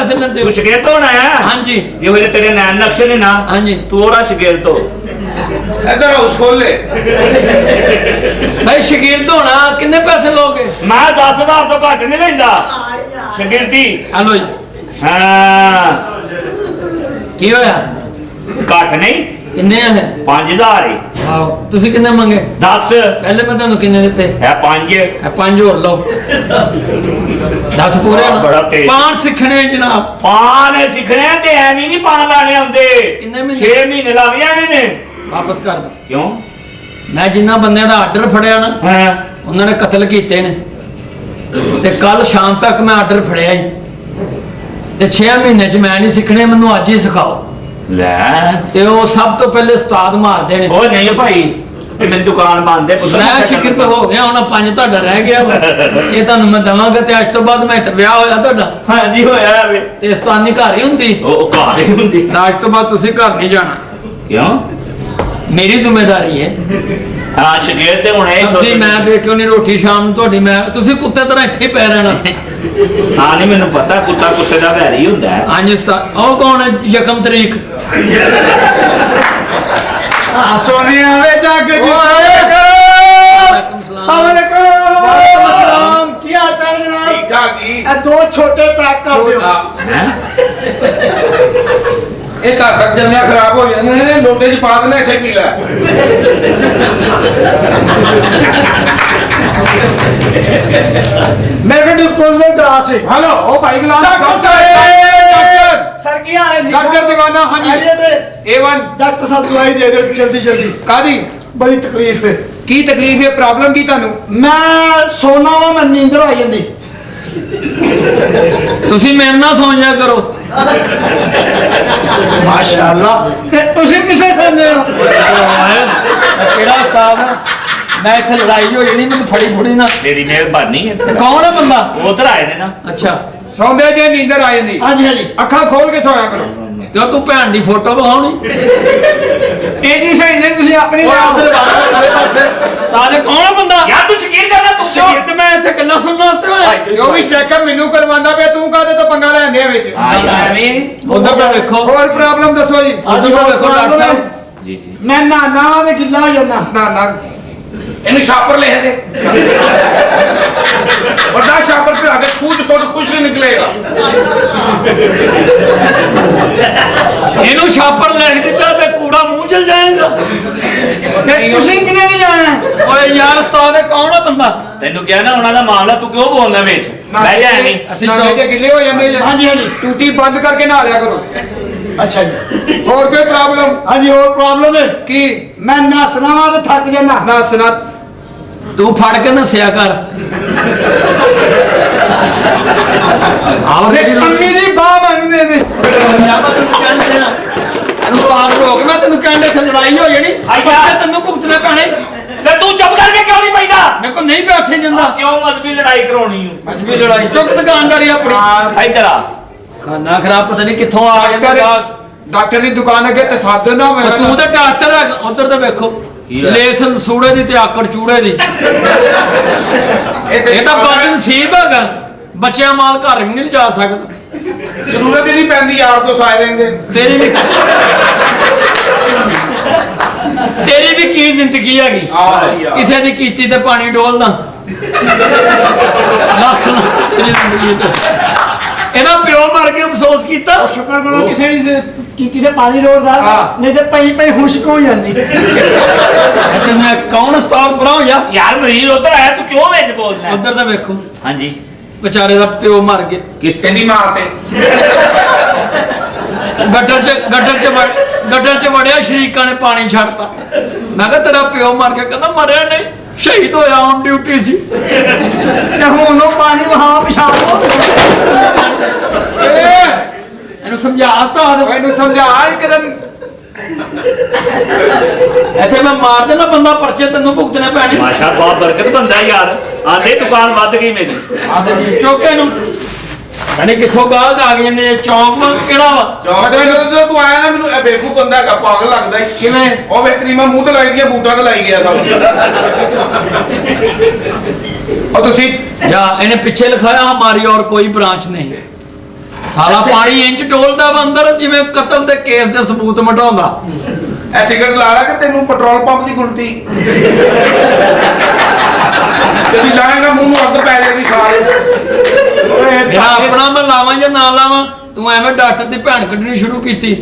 पैसे लेते हो? शिकायत तो होना है। हाँ जी। ये वजह तेरे नैन नक्शे ने ना। हाँ जी। तू और शिकायत तो इधर हाउस खोल ले भाई शकील तो होना कितने पैसे लोगे? मैं 10,000 तो घट नहीं लेंदा शिकायती। हेलो जी। हाँ की होया? घट नहीं किन्ने है? 5,000 ही। आओ तुसी किन्ने मंगे? 10 पहले मैं तेन किन्ने दिते? है 5 5 और लो 10 पूरे ना? बड़ा तेज। 5 सीखने जनाब। पान सीखने ते एवं नहीं पान लाने आते। किन्ने महीने? 6 महीने लग जाने ने। वापस कर दो। क्यों? मैं जिन्ना बंदे का आर्डर फड़िया ना हाँ उन्होंने कतल किए ने ते कल शाम तक मैं आर्डर फड़िया ही ते 6 महीने च मैं नहीं सीखने मैनू अज ही सिखाओ ले ते वो सब तो पहले उस्ताद मारते ने। ओ नहीं भाई मेरी दुकान बंद है पुत्र। मैं शिकिर तो हो गया हुण 5 ਤੁਹਾਡਾ रह गया वा ये ਤੁਹਾਨੂੰ मैं दवांगा ते अज तो बाद मैं विआह होया ਤੁਹਾਡਾ। हाँ जी होया वे ते उस्तादनी घर ही हुंदी ओ घर ही हुंदी। अज तो बाद तुसी घर नहीं जाना क्यों? मेरी जिम्मेदारी है। हाँ शिकायत ते हुणे सब्जी मैं देखियो नहीं रोटी शाम ਨੂੰ ਤੁਹਾਡੀ मैं तुसी कुत्ते तरह ਇੱਥੇ ਪੈ ਰਹਿਣਾ। हाँ नहीं मैनू पता कुत्ता कुत्ते का वैरी हुंदा है। हाँ जी उस्ताद ਉਹ कौन है यकम तरीक? सोने आवे जग दो छोटे पैक कर दियो। ਇਹ ਘਰ ਤੱਕ ਜੰਮਿਆ ਖਰਾਬ ਹੋ ਜਾਂਦੇ ਨੇ ਲੋਟੇ 'ਚ ਪਾ ਦੇਣਾ ਇੱਥੇ ਪੀ ਲੈ मेरे डिस्पोजेबल ग्लास है। हेलो ओ भाई गिलास डॉक्टर साहब सर की हाल है? डॉक्टर दीवाना हाँ जी A1 डॉक्टर साहब दवाई दे दो जल्दी जल्दी। कादी बड़ी तकलीफ है। की तकलीफ है प्रॉब्लम की ਤੁਹਾਨੂੰ मैं सोना वा मैं नींद आ जाती। तुसी मेरे ना सो जा करो। माशाअल्लाह तुसी किथे रहंदे हो? केड़ा उस्ताद है? मैं इथे लड़ाई होई नहीं मैंने फड़ी फुड़ी ना। तेरी मेहरबानी है। कौन है बंदा? उधर आए ने ना। अच्छा ਸੌਂਦੇ ਜੇ ਨੀਂਦਰ ਆ ਜਾਂਦੀ हाँ जी हाँ जी। ਅੱਖਾਂ ਖੋਲ ਕੇ ਸੋਇਆ ਕਰੋ क्यों तू भैन दी फोटो बखाउनी? तेजी से नहीं तुसी अपनी सारे कौन है बंदा? यार तू यकीन करना तू शकीर ते मैं इथे गल्लां सुनने वास्ते होया। ਜੋ ਵੀ ਚੈੱਕਅਪ ਮੈਨੂੰ ਕਰਵਾਉਂਦਾ ਪਿਆ ਤੂੰ ਕਾਹਦੇ ਤੋਂ ਪੰਗਾ ਲੈਂਦੇ ਆ ਵਿੱਚ उधर पे देखो ਹੋਰ ਪ੍ਰੋਬਲਮ ਦੱਸੋ ਜੀ उधर पे देखो डॉक्टर साहब। जी जी मैं नाना वा ते गिल्ला हो जाना। ਨਾ ਨਾ ਇਹਨੂੰ ਛਾਪਰ ਲਿਖ ਦੇ ਵੱਡਾ ਛਾਪਰ ਤੇ ਆਗੇ ਖੂਜ ਸੁੱਟ ਖੁਸ਼ ਨਹੀਂ ਨਿਕਲੇਗਾ इनू छापर लिख दिता ते कूड़ा मुंह चल जाएगा। ते तुसी किथे नहीं जाना? ओए यार उस्ताद कौन है बंदा? तेनू क्या ना उन्होंने मामला तू क्यों बोलना बेच मैं जाए नहीं। ਅਸੀਂ ਨਾਲੇ ਜੇ ਗਿੱਲੇ ਹੋ ਜਾਂਦੇ ਜੀ हाँ जी हाँ जी। ਟੂਟੀ ਬੰਦ ਕਰਕੇ ਨਹਾ ਲਿਆ ਕਰੋ अच्छा जी। ਹੋਰ ਕੋਈ ਪ੍ਰੋਬਲਮ हाँ जी और प्रॉब्लम है? ਕੀ मैं नसना वा ते थक जाना। ਨਾ ਸੁਣਾ तू फड़ के नसिया कर। आओ ते रेडी अम्मी दी बाह मंग दे दे। उस्ताद रोक मैं तेन कहने से लड़ाई हो जानी तेन भुगतने पैने। ते तू चुप करके क्यों नहीं पैदा? मेरे को नहीं बैठे जाता। क्यों मजबी लड़ाई करानी हूं? अजबी लड़ाई चुक दुकानदारी अपनी। इधर आ खाना खराब पता नहीं कितों आ गया। ਡਾਕਟਰ ਦੀ ਦੁਕਾਨ ਅੱਗੇ ਤਸਾਦ ਨਾ ਹੋਵੇ तू तो डॉक्टर है उधर तो देखो लेस सूड़े दी ते आकड़ चूड़े दी। ये तो बदनसीब है बच्चा माल घर भी नहीं जा सकता। ਜ਼ਰੂਰਤ ਹੀ ਨਹੀਂ ਪੈਂਦੀ ਯਾਰ ਤੋਂ ਸਾਇ ਰਹਿੰਦੇ तेरी भी की जिंदगी हैगी किसी दी कीती ते पानी डोलना तेरी जिंदगी ते ਇਹਦਾ ਪਿਓ ਮਰ ਕੇ ਅਫਸੋਸ ਕੀਤਾ। शुक्र करो किसी से किसी पानी रोकदा नहीं ते पई पई खुश्क हो जांदी। मैं कौन उस्ताद परा हो जा यार मरीज उधर आया तू क्यों बेच बोलना है? उधर तो देखो हाँ जी बेचारे दा प्यो मर गया ਕਿਸ ਕਹਿੰਦੀ ਮਾਂ ਤੇ गटर च वड़िया शरीका ने पानी छड़ता। मैं कहा तेरा प्यो मर के कहता मरिया नहीं शहीद होया ऑन ड्यूटी सी। ते हुन ओ पानी वहां पेशाब हो। ਇਹਨੂੰ ਸਮਝਾ ਉਸਤਾਦ ਮੈਨੂੰ ਸਮਝਾ ਇੱਕਦਮ ਇੱਥੇ ਮੈਂ ਮਾਰ ਦੇਣਾ ਬੰਦਾ ਪਰਚੇ ਤੈਨੂੰ ਭੁਗਤਣੇ ਪੈਣੇ। माशाअल्लाह बरकत बंदा यार आंदे दुकान वध गई मेरी। ਆਦੇ ਜੀ ਚੌਕੇ ਨੂੰ ਮੈਨੇ ਕਿੱਥੋਂ ਗਾਹਕ ਆ ਗਏ ਨੇ ਚੌਂਕ ਵਾ ਕਿਹੜਾ ਵਾ ਜਦੋਂ ਤੂੰ ਆਇਆ ਨਾ ਮੈਨੂੰ ਇਹ ਬੇਵਕੂਫ ਬੰਦਾ ਹੈਗਾ ਪਾਗਲ ਲੱਗਦਾ ਈ। ਕਿਵੇਂ ਉਹ ਵੇ ਕਰੀਮਾ ਮੂੰਹ ਤੇ ਲਾਈ ਦੀਆਂ ਬੂਟਾਂ ਤੇ ਲਾਈ ਗਿਆ ਸਭ ਉਹ ਤੁਸੀਂ ਜਾ ਇਹਨੇ ਪਿੱਛੇ ਲਿਖਾਇਆ ਹਮਾਰੀ और कोई ब्रांच नहीं। ਸਾਲਾ ਪਾਣੀ ਇੰਜ ਡੋਲਦਾ ਵਾ ਅੰਦਰ ਜਿਵੇਂ ਕਤਲ ਦੇ ਕੇਸ ਦੇ ਸਬੂਤ ਮਟਾਉਂਦਾ। ਐ ਸਿਗਰਟ ਲਾ ਲਾ ਕਿ ਤੈਨੂੰ ਪੈਟਰੋਲ ਪੰਪ ਦੀ ਗੁਲਤੀ ਕਦੀ ਲਾਏਗਾ ਮੂੰਹ ਨੂੰ ਅੱਗ ਪੈ ਜਾਏਗੀ ਸਾਲ। ਮੇਰਾ ਆਪਣਾ ਮੈਂ ਲਾਵਾਂ ਜਾਂ ਨਾ ਲਾਵਾਂ, ਤੂੰ ਐਵੇਂ ਡਾਕਟਰ ਦੀ ਭੈਣ ਕੱਢਣੀ ਸ਼ੁਰੂ ਕੀਤੀ।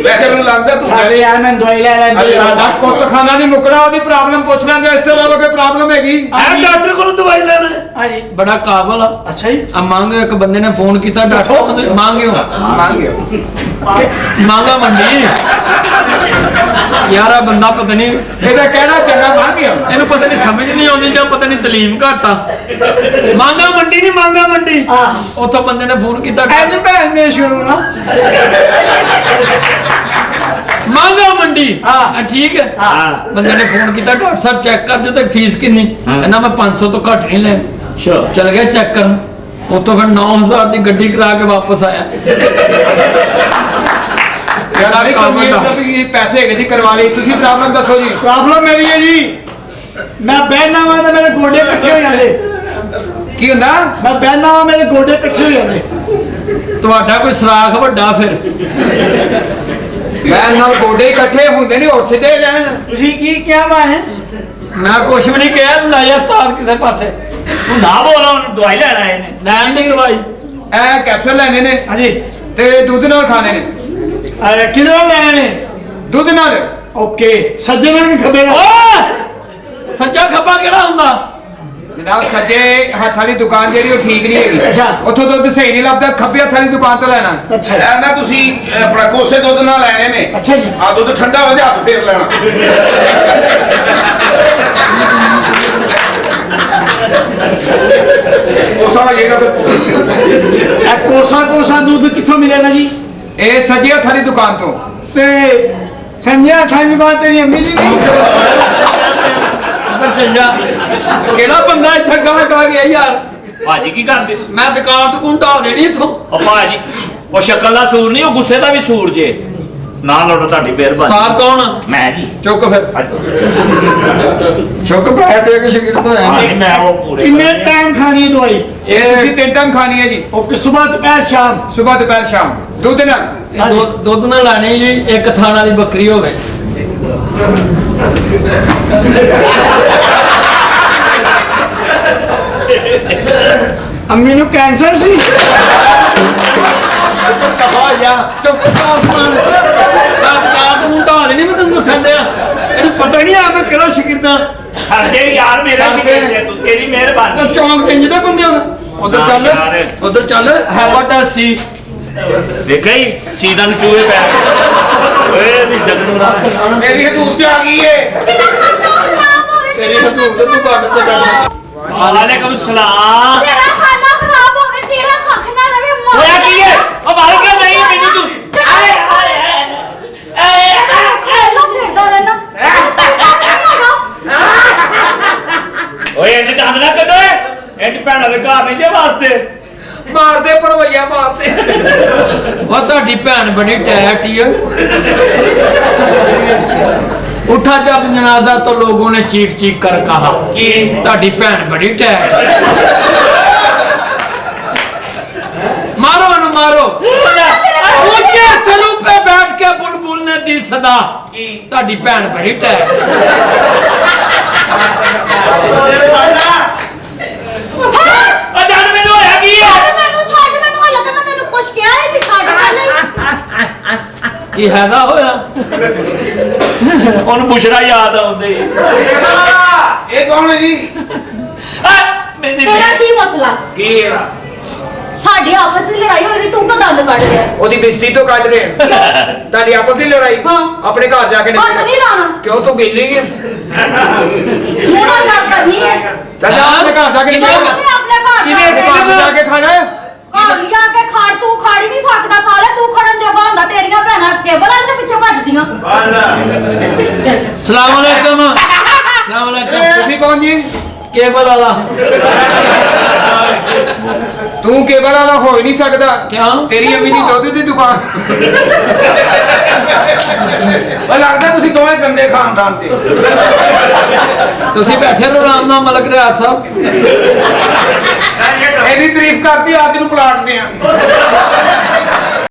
ਵੈਸੇ ਮੈਨੂੰ ਲੱਗਦਾ ਤੂੰ ਸਾਡੇ ਯਾਰ ਮੈਂ ਦਵਾਈ ਲੈ ਲੈਂਦੀ ਸਾਡਾ ਕੁੱਤਖਾਨਾ ਨਹੀਂ ਮੁੱਕਣਾ, ਉਹਦੀ ਪ੍ਰੋਬਲਮ ਪੁੱਛ ਲੈਂਦੇ, ਇਸ ਤੋਂ ਇਲਾਵਾ ਕੋਈ ਪ੍ਰੋਬਲਮ ਹੈਗੀ? ਐ ਡਾਕਟਰ ਕੋਲੋਂ ਦਵਾਈ ਲੈਣਾ ਹੈ। ਹਾਂਜੀ ਬੜਾ ਕਾਬਲ ਆ। ਅੱਛਾ ਜੀ ਆ ਮੰਗਿਓ, ਇੱਕ ਬੰਦੇ ਨੇ ਫੋਨ ਕੀਤਾ ਡਾਕਟਰ ਸਾਹਿਬ ਮੰਗਿਓ ਮੰਗਾ ਮੰਡੀ ਯਾਰ ਆ ਬੰਦਾ ਪਤਾ ਨਹੀਂ ਇਹਦਾ ਕਹਿਣਾ ਚੰਗਾ ਮੰਨ ਗਿਆ। ਇਹਨੂੰ ਪਤਾ ਨਹੀਂ ਸਮਝ ਨਹੀਂ ਆਉਂਦੀ ਜਾਂ ਪਤਾ ਨਹੀਂ ਤਲੀਮ ਘੱਟ ਆ। ਮੰਗਾ ਮੰਡੀ ਨਹੀਂ ਮੰਗਾ ਮੰਡੀ, ਆਹ। ਉੱਥੋਂ ਬੰਦੇ ਨੇ ਫੋਨ ਕੀਤਾ ਐਜ ਭੈਣ ਨੇ ਸ਼ੁਰੂ ਨਾ ਮੰਗਾ ਮੰਡੀ। ਹਾਂ। ਠੀਕ ਹੈ। ਹਾਂ। ਬੰਦੇ ਨੇ ਫੋਨ ਕੀਤਾ ਡਾਕਟਰ ਸਾਹਿਬ ਚੈੱਕ ਕਰ ਦਿਓ ਤੇ ਫੀਸ ਕਿੰਨੀ? ਕਹਿੰਦਾ ਮੈਂ 500 ਤੋਂ ਘੱਟ ਨਹੀਂ ਲੈਣੀ। ਸ਼ੋ ਚਲ ਗਿਆ ਚੈੱਕ ਕਰਨ, ਉੱਥੋਂ ਫਿਰ 9000 ਦੀ ਗੱਡੀ ਕਰਾ ਕੇ ਵਾਪਸ ਆਇਆ। ਯਾਰ ਵੀ ਕਮਿਸ਼ਨ ਪੈਸੇ ਹੈਗੇ ਸੀ ਕਰਵਾ ਲਈ, ਤੁਸੀਂ ਪ੍ਰੋਬਲਮ ਦੱਸੋ ਜੀ। ਪ੍ਰੋਬਲਮ ਮੇਰੀ ਹੈ ਜੀ, ਮੈਂ ਬਹਿਣਾ ਵਾ ਤੇ ਮੇਰੇ ਗੋਡੇ ਇਕੱਠੇ ਹੋ ਜਾਂਦੇ। ਕੀ ਹੁੰਦਾ? ਮੈਂ ਬਹਿਣਾ ਵਾ ਮੇਰੇ ਗੋਡੇ ਇਕੱਠੇ ਹੋ ਜਾਂਦੇ। ਤੁਹਾਡਾ ਕੋਈ ਸਰਾਖ ਵੱਡਾ ਫਿਰ। ਮੈਂ ਨਾਲ ਗੋਡੇ ਇਕੱਠੇ ਹੁੰਦੇ ਨਹੀਂ, ਹੋਰ ਸਿੱਧੇ ਰਹਿਣ। ਤੁਸੀਂ ਕੀ ਕਿਹਾ ਵਾ ਹੈ? ਮੈਂ ਕੁਛ ਵੀ ਨਹੀਂ ਕਿਹਾ, ਲਾਇਆ ਸਤਾਰ ਕਿਸੇ ਪਾਸੇ। ਤੂੰ ਨਾ ਬੋਲ, ਉਹਨੂੰ ਦਵਾਈ ਲੈਣ ਆਏ ਨੇ। ਲੈਣ ਦੀ ਦਵਾਈ ਐ ਕੈਪਸੂਲ ਲੈਣੇ ਨੇ ਹਾਂਜੀ ਤੇ ਦੁੱਧ ਨਾਲ ਖਾਣੇ ਨੇ। ਕਿਹਦੇ ਨਾਲ ਲੈਣੇ ਨੇ? ਦੁੱਧ ਨਾਲ। ਓਕੇ ਸੱਜੇ ਨਾਲ ਵੀ ਖੱਬੇ ਨਾਲ? ਓਏ ਸੱਜਾ ਖੱਬਾ ਕਿਹੜਾ ਹੁੰਦਾ? ਜਨਾਬ ਸੱਜੇ ਹੱਥ ਵਾਲੀ ਦੁਕਾਨ ਜਿਹੜੀ ਉਹ ਠੀਕ ਨਹੀਂ ਹੈਗੀ। ਅੱਛਾ। ਉੱਥੋਂ ਦੁੱਧ ਸਹੀ ਨਹੀਂ ਲੱਭਦਾ, ਖੱਬੇ ਹੱਥ ਵਾਲੀ ਦੁਕਾਨ ਤੋਂ ਲੈਣਾ। ਅੱਛਾ ਐ ਨਾ ਤੁਸੀਂ ਆਪਣਾ ਕੋਸੇ ਦੁੱਧ ਨਾਲ ਲੈਣੇ ਨੇ। ਅੱਛਾ ਜੀ। ਆ ਦੁੱਧ ਠੰਡਾ ਹੋ ਜਾ ਹੱਥ ਫੇਰ ਲੈਣਾ। ਕੋਸਾ ਹੋ ਜਾਏਗਾ ਫਿਰ। ਇਹ ਕੋਸਾ ਦੁੱਧ ਕਿੱਥੋਂ ਮਿਲੇਗਾ ਜੀ? ਇਹ ਸੱਜੇ ਹੱਥ ਵਾਲੀ ਦੁਕਾਨ ਤੋਂ। ਤੇ ਸੰਜਿਆ ਥਾਈ ਬਾਤ ਤੇਰੀ ਅੰਮੀ ਦੀ ਨਹੀਂ? ਉੱਧਰ ਚੱਲ ਜਾ। ਕਿਹੜਾ ਬੰਦਾ ਇੱਥੇ ਗਾਹ ਗਾ ਗਿਆ ਯਾਰ? ਭਾਜੀ ਕੀ ਕਰਦੇ? ਮੈਂ ਦੁਕਾਨ ਤੋਂ ਢਾ ਦੇਣੀ ਇੱਥੋਂ। ਉਹ ਭਾਜੀ ਉਹ ਸ਼ਕਲ ਦਾ ਸੂਰ ਨਹੀਂ, ਉਹ ਗੁੱਸੇ ਦਾ ਵੀ ਸੂਰ ਜੇ। ਨਾ ਲੜੋ, ਤੁਹਾਡੀ ਮਿਹਰਬਾਨੀ। ਸਤਾਰ ਕੌਣ ਆ? ਮੈਂ ਜੀ। ਚੁੱਕ ਫਿਰ, ਚੁੱਕ ਪੈਸੇ ਦੇ ਕੇ ਸ਼ਗਿਰਦ ਹੋਇਆ। ਭਾਜੀ ਮੈਂ ਉਹ ਪੂਰੇ ਕਿੰਨੇ ਟਾਈਮ ਖਾਣੀ ਹੈ ਦਵਾਈ? ਇਹ ਤੁਸੀਂ 3 ਟਾਈਮ ਖਾਣੀ ਹੈ ਜੀ, ਓਕੇ ਸਵੇਰ ਦੁਪਹਿਰ ਸ਼ਾਮ? ਸਵੇਰ ਦੁਪਹਿਰ ਸ਼ਾਮ, ਦੁੱਧ ਨਾਲ। ਦੁੱਧ ਨਾਲ ਲੈਣੀ ਜੀ, ਇੱਕ ਥਾਣ ਵਾਲੀ ਬੱਕਰੀ ਹੋਵੇ। ਅੰਮੀ ਨੂੰ ਕੈਂਸਰ ਸੀ? ਕਹਾ ਜਾ ਚੁੱਕ ਸਾਸਮਾਨ ਦੁਕਾਨ ਤੋਂ ਢਾ ਦੇਣੀ। ਮੈਂ ਤੈਨੂੰ ਦੱਸਣ ਡਿਆ, ਇਹਨੂੰ ਪਤਾ ਨਹੀਂ ਆ ਮੈਂ ਕਿਹੜਾ ਸ਼ਗਿਰਦਾਂ। ਸਾਡੇ ਯਾਰ ਮੇਰਾ ਸ਼ਿਕਾਰ ਜੇ ਤੂੰ, ਤੇਰੀ ਮਿਹਰਬਾਨੀ। ਚੌਂਕ ਇੰਜ ਦੇ ਬੰਦੇ ਉਧਰ ਨਾ ਚੱਲ, ਯਾਰ। ਉਧਰ ਚੱਲ। ਹੈਪਾਟਾਈਟਸ ਸੀ ਦੇਖਿਆ ਹੀ ਚੀਜ਼ਾਂ ਨੂੰ ਚੂਹੇ ਪੈ ਗਏ। ਓਏ ਵੀ ਜਗਨੂ ਨਾ ਮੇਰੀ ਹਦੂਦ ਚ ਆ ਗਈ ਏ। ਤੇਰੀ ਹਦੂਦ ਤੂੰ ਬਾਰਡਰ ਤੇ ਕਰਨਾ। ਵਾਲੇਕੁਮ ਸਲਾਮ। ਤੇਰਾ ਖਾਣਾ ਖਰਾਬ ਹੋ ਗਿਆ, ਤੇਰਾ ਕੱਖ ਨਾ ਰਵੇ ਮਾਰ। ਹੋਇਆ ਕੀ ਹੈ? ਉਹ ਮਾਰ ਕੇ ਨਹੀਂ ਮੈਨੂੰ ਤੂੰ। ਓਏ ਇੰਜ ਦੰਦ ਨਾ ਕੱਢੋ, ਇੰਜ ਭੈਣਾਂ ਦੇ ਘਰ ਨਹੀਂ ਜੇ ਵਾਸਤੇ। ਮਾਰਦੇ ਭਰਵਈਆ ਮਾਰਦੇ। ਉਹ ਤੁਹਾਡੀ ਭੈਣ ਬੜੀ ਟੈਟ ਹੀ ਹੈ। उठा जब जनाजा तो लोगों ने चीख चीख कर कहा कि ताड़ी भैन बड़ी टैट। मारो अनु मारो। ऊंचे सरू पे बैठ के बुलबुल ने दी सदा ताड़ी भैन बड़ी टैट। जान मैनू होया की है? मैनू छाड़ मैनू हां लगा मैं तेनु कुछ किया है कि छाड़ गल की हैजा होया ਉਹਨੂੰ ਬੁਸ਼ਰਾ ਯਾਦ ਆਉਂਦੇ। ਇਹ ਕੌਣ ਹੈ ਜੀ? तेरा की मसला ਕੀ ਹੈ? साडी आपस में लड़ाई हो रही तू तो दंद काट रहा ਉਹਦੀ ਬਿਸਤੀ ਤੋਂ ਕੱਢ ਰਹੇ ਆ। ਤੁਹਾਡੀ ਆਪਸ ਦੀ ਲੜਾਈ ਹਾਂ। ਆਪਣੇ ਘਰ ਜਾ ਕੇ हाथ नहीं लाना ਕਿਉਂ ਤੂੰ ਗਿੱਲੀ ਹੈ? मुंह ना करनी है ਚੱਲ ਜਾ ਆਪਣੇ ਘਰ ਜਾ ਕੇ मैं अपने घर ਕਿਵੇਂ ਦੁਕਾਨ ਤੇ ਜਾ ਕੇ ਖਾਣਾ ਹੈ? घर लिया के खाड़ तू खाड़ ही नहीं सकदा साले तू खड़न जोगा हुंदा तेरियां भैणां केबल वाले दे पीछे भजदियां सलाम अलैकुम। सलाम अलैकुम। ਤੁਸੀਂ ਕੌਣ ਜੀ? केबल वाला ਤੂੰ ਕੇਬਲ ਵਾਲਾ ਹੋ ਹੀ ਨਹੀਂ ਸਕਦਾ। क्यों? ਤੇਰੀ ਅਮੀ ਦੀ ਦੁੱਧ ਦੀ ਦੁਕਾਨ। ਉਹ ਲੱਗਦਾ ਤੁਸੀਂ ਦੋਵੇਂ ਗੰਦੇ ਖਾਨਦਾਨ ਤੇ। ਤੁਸੀਂ ਬੈਠੇ ਰਹੋ ਆਰਾਮ ਨਾਲ ਮਲਕ ਰਿਆਜ਼ ਸਾਹਿਬ। ਇਹਦੀ ਤਾਰੀਫ ਕਰਤੀ ਆਦੀ ਨੂੰ ਪਲਾਟ ਦੇ ਆ।